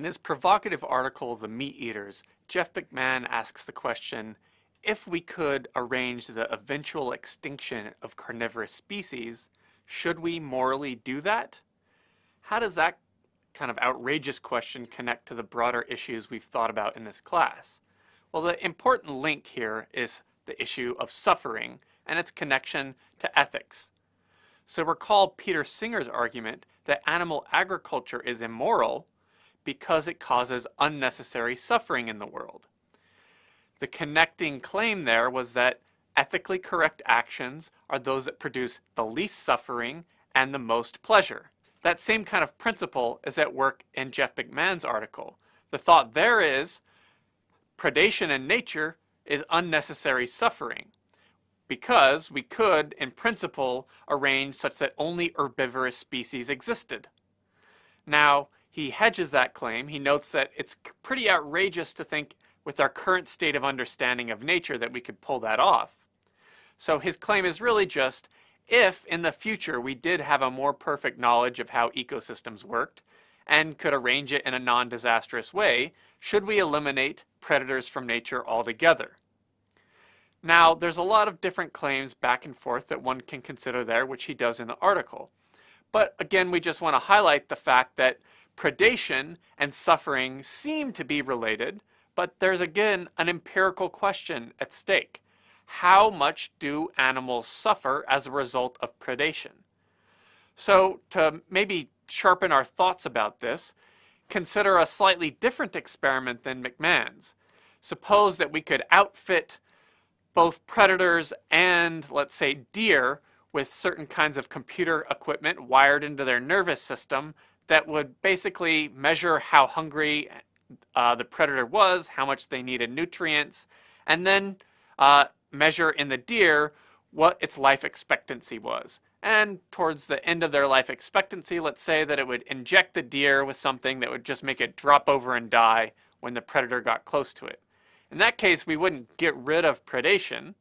In his provocative article, The Meat Eaters, Jeff McMahon asks the question, if we could arrange the eventual extinction of carnivorous species, should we morally do that? How does that kind of outrageous question connect to the broader issues we've thought about in this class? Well, the important link here is the issue of suffering and its connection to ethics. So recall Peter Singer's argument that animal agriculture is immoral because it causes unnecessary suffering in the world. The connecting claim there was that ethically correct actions are those that produce the least suffering and the most pleasure. That same kind of principle is at work in Jeff McMahon's article. The thought there is predation in nature is unnecessary suffering because we could, in principle, arrange such that only herbivorous species existed. Now, he hedges that claim. He notes that it's pretty outrageous to think with our current state of understanding of nature that we could pull that off. So his claim is really just, if in the future we did have a more perfect knowledge of how ecosystems worked and could arrange it in a non-disastrous way, should we eliminate predators from nature altogether? Now, there's a lot of different claims back and forth that one can consider there, which he does in the article. But again, we just want to highlight the fact that predation and suffering seem to be related, but there's again an empirical question at stake. How much do animals suffer as a result of predation? So to maybe sharpen our thoughts about this, consider a slightly different experiment than McMahon's. Suppose that we could outfit both predators and, let's say, deer with certain kinds of computer equipment wired into their nervous system that would basically measure how hungry the predator was, how much they needed nutrients, and then measure in the deer what its life expectancy was. And towards the end of their life expectancy, let's say that it would inject the deer with something that would just make it drop over and die when the predator got close to it. In that case, we wouldn't get rid of predation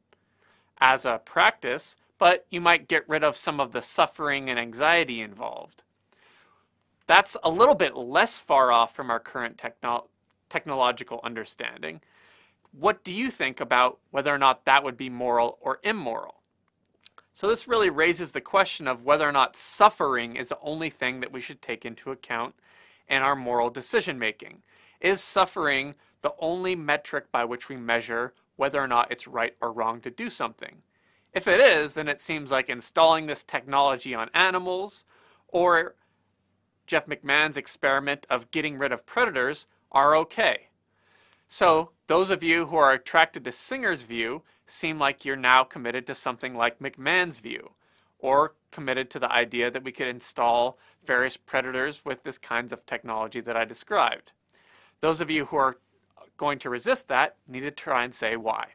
as a practice, but you might get rid of some of the suffering and anxiety involved. That's a little bit less far off from our current technological understanding. What do you think about whether or not that would be moral or immoral? So this really raises the question of whether or not suffering is the only thing that we should take into account in our moral decision making. Is suffering the only metric by which we measure whether or not it's right or wrong to do something? If it is, then it seems like installing this technology on animals or Jeff McMahon's experiment of getting rid of predators are okay. So those of you who are attracted to Singer's view seem like you're now committed to something like McMahon's view, or committed to the idea that we could install various predators with this kinds of technology that I described. Those of you who are going to resist that need to try and say why.